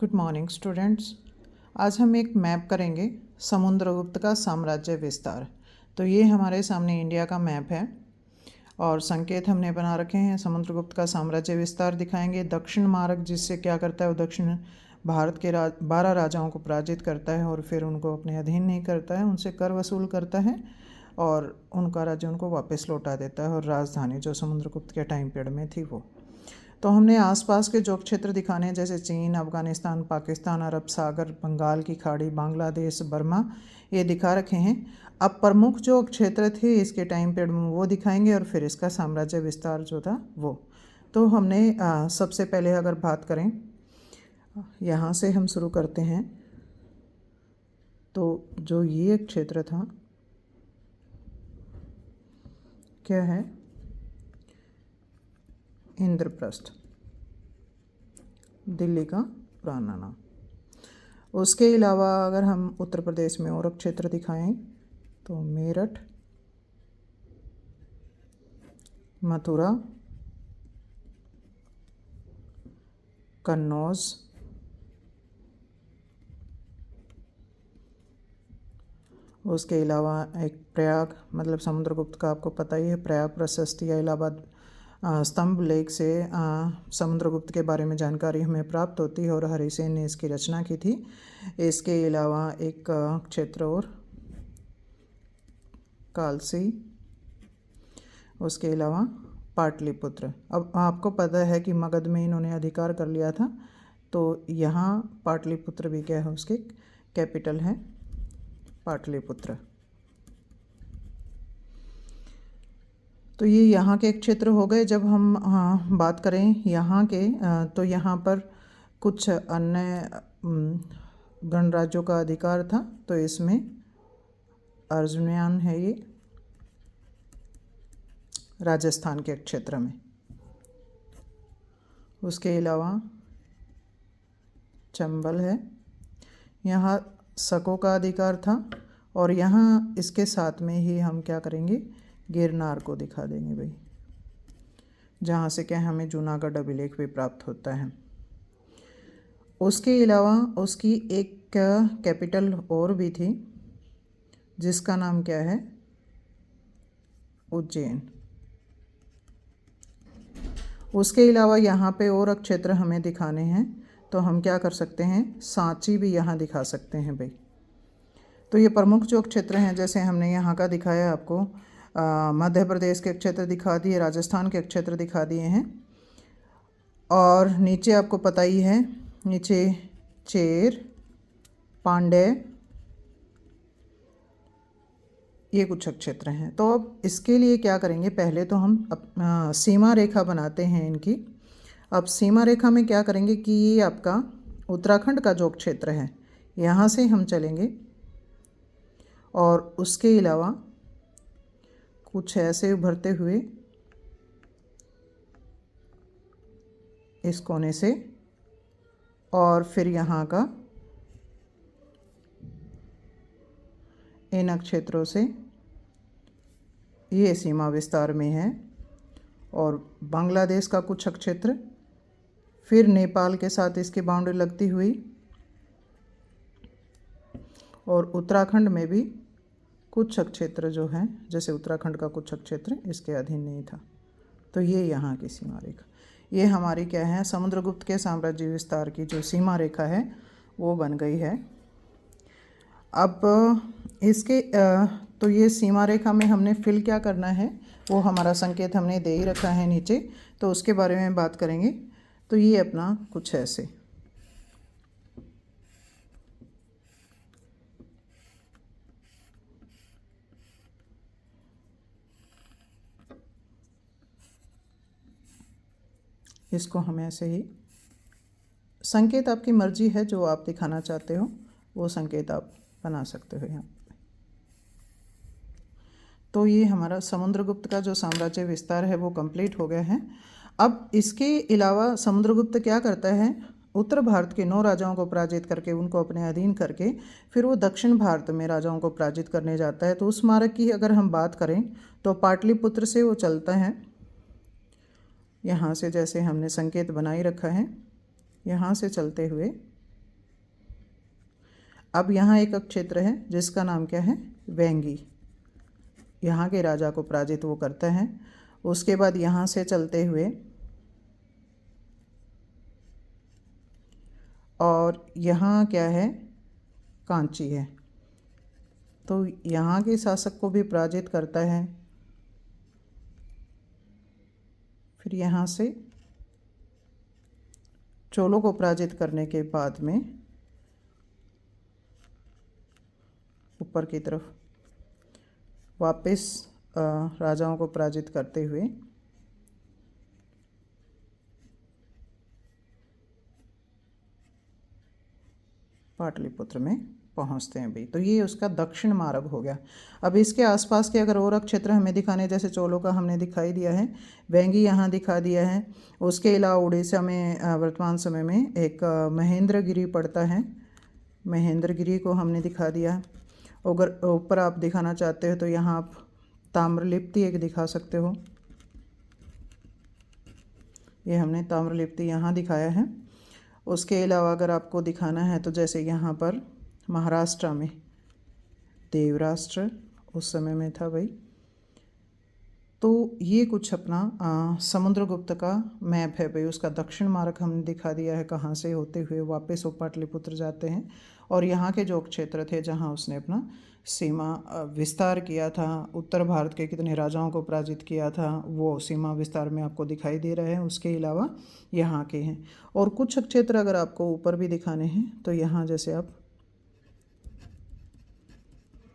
Good morning students. आज हम एक मैप करेंगे समुद्रगुप्त का साम्राज्य विस्तार। तो ये हमारे सामने इंडिया का मैप है और संकेत हमने बना रखे हैं। समुद्रगुप्त का साम्राज्य विस्तार दिखाएंगे। दक्षिण मार्ग जिससे क्या करता है, वो दक्षिण भारत के 12 राजाओं को पराजित करता है और फिर उनको अपने अधीन नहीं करता है, उनसे कर वसूल करता है और उनका राज्य उनको वापस लौटा देता है। और राजधानी जो समुद्रगुप्त के टाइम पीरियड में थी वो। तो हमने आसपास के जो क्षेत्र दिखाने हैं, जैसे चीन, अफ़गानिस्तान, पाकिस्तान, अरब सागर, बंगाल की खाड़ी, बांग्लादेश, बर्मा, ये दिखा रखे हैं। अब प्रमुख जो क्षेत्र थे इसके टाइम पीरियड में वो दिखाएंगे और फिर इसका साम्राज्य विस्तार जो था वो। तो हमने सबसे पहले अगर बात करें, यहाँ से हम शुरू करते हैं। तो जो ये क्षेत्र था क्या है, इंद्रप्रस्थ, दिल्ली का पुराना नाम। उसके अलावा अगर हम उत्तर प्रदेश में और क्षेत्र दिखाएं तो मेरठ, मथुरा, कन्नौज, उसके अलावा एक प्रयाग, मतलब समुद्रगुप्त का आपको पता ही है, प्रयाग प्रशस्ति या इलाहाबाद स्तंभ लेख से समुद्रगुप्त के बारे में जानकारी हमें प्राप्त होती है और हरिसेन ने इसकी रचना की थी। इसके अलावा एक क्षेत्र और कालसी, उसके अलावा पाटलिपुत्र। अब आपको पता है कि मगध में इन्होंने अधिकार कर लिया था, तो यहाँ पाटलिपुत्र भी क्या है, उसके कैपिटल है पाटलिपुत्र। तो ये यहाँ के क्षेत्र हो गए। जब हम बात करें यहाँ के, तो यहाँ पर कुछ अन्य गणराज्यों का अधिकार था। तो इसमें अर्जुनयान है, ये राजस्थान के क्षेत्र में। उसके अलावा चंबल है, यहाँ शकों का अधिकार था। और यहाँ इसके साथ में ही हम क्या करेंगे, गिरनार को दिखा देंगे भाई, जहाँ से क्या हमें जूनागढ़ अभिलेख भी प्राप्त होता है। उसके अलावा उसकी एक कैपिटल और भी थी जिसका नाम क्या है, उज्जैन। उसके अलावा यहाँ पे और क्षेत्र हमें दिखाने हैं, तो हम क्या कर सकते हैं, सांची भी यहाँ दिखा सकते हैं भाई। तो ये प्रमुख जो क्षेत्र हैं, जैसे हमने यहाँ का दिखाया आपको, मध्य प्रदेश के क्षेत्र दिखा दिए, राजस्थान के क्षेत्र दिखा दिए हैं। और नीचे आपको पता ही है, नीचे चेर, पांड्य, ये कुछ क्षेत्र हैं। तो अब इसके लिए क्या करेंगे, पहले तो हम सीमा रेखा बनाते हैं इनकी। अब सीमा रेखा में क्या करेंगे कि ये आपका उत्तराखंड का जो क्षेत्र है, यहाँ से हम चलेंगे और उसके अलावा कुछ ऐसे उभरते हुए इस कोने से, और फिर यहाँ का इन क्षेत्रों से ये सीमा विस्तार में है। और बांग्लादेश का कुछ क्षेत्र, फिर नेपाल के साथ इसकी बाउंड्री लगती हुई, और उत्तराखंड में भी कुछ क्षेत्र जो हैं, जैसे उत्तराखंड का कुछ क्षेत्र इसके अधीन नहीं था। तो ये यहाँ की सीमा रेखा, ये हमारी क्या है, समुद्रगुप्त के साम्राज्य विस्तार की जो सीमा रेखा है वो बन गई है। अब इसके तो ये सीमा रेखा में हमने फिल क्या करना है, वो हमारा संकेत हमने दे ही रखा है नीचे, तो उसके बारे में बात करेंगे। तो ये अपना कुछ ऐसे, इसको हम ऐसे ही, संकेत आपकी मर्जी है, जो आप दिखाना चाहते हो वो संकेत आप बना सकते हो यहाँ। तो ये हमारा समुद्रगुप्त का जो साम्राज्य विस्तार है वो कंप्लीट हो गया है। अब इसके अलावा समुद्रगुप्त क्या करता है, उत्तर भारत के 9 राजाओं को पराजित करके, उनको अपने अधीन करके, फिर वो दक्षिण भारत में राजाओं को पराजित करने जाता है। तो उस मार्ग की अगर हम बात करें तो पाटलिपुत्र से वो चलता है, यहाँ से जैसे हमने संकेत बनाई रखा है, यहाँ से चलते हुए अब यहाँ एक क्षेत्र है जिसका नाम क्या है, वेंगी। यहाँ के राजा को पराजित वो करते हैं। उसके बाद यहाँ से चलते हुए और यहाँ क्या है, कांची है, तो यहाँ के शासक को भी पराजित करता है। फिर यहाँ से चोलों को पराजित करने के बाद में ऊपर की तरफ वापस राजाओं को पराजित करते हुए पाटलिपुत्र में पहुंचते हैं भाई। तो ये उसका दक्षिण मार्ग हो गया। अब इसके आसपास के अगर और क्षेत्र हमें दिखाने, जैसे चोलों का हमने दिखाई दिया है, वेंगी यहाँ दिखा दिया है। उसके अलावा उड़ीसा में वर्तमान समय में एक महेंद्रगिरी पड़ता है, महेंद्रगिरी को हमने दिखा दिया। अगर ऊपर आप दिखाना चाहते हो तो यहाँ आप ताम्रलिप्ति एक दिखा सकते हो। ये हमने ताम्रलिप्ति यहाँ दिखाया है। उसके अलावा अगर आपको दिखाना है तो जैसे यहाँ पर महाराष्ट्र में देवराष्ट्र उस समय में था भाई। तो ये कुछ अपना समुद्रगुप्त का मैप है भाई। उसका दक्षिण मार्ग हमने दिखा दिया है, कहाँ से होते हुए वापस वो पाटलिपुत्र जाते हैं। और यहाँ के जो क्षेत्र थे जहाँ उसने अपना सीमा विस्तार किया था, उत्तर भारत के कितने राजाओं को पराजित किया था, वो सीमा विस्तार में आपको दिखाई दे रहे हैं। उसके अलावा यहाँ के हैं और कुछ क्षेत्र अगर आपको ऊपर भी दिखाने हैं तो यहाँ जैसे आप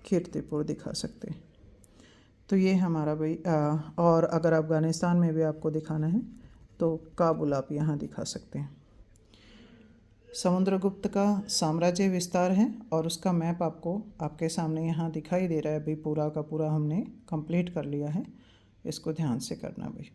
कीर्तिपुर दिखा सकते हैं। तो ये हमारा भाई और अगर अफ़गानिस्तान में भी आपको दिखाना है तो काबुल आप यहाँ दिखा सकते हैं। समुद्रगुप्त का साम्राज्य विस्तार है और उसका मैप आपको आपके सामने यहाँ दिखाई दे रहा है भाई। पूरा का पूरा हमने कंप्लीट कर लिया है, इसको ध्यान से करना भाई।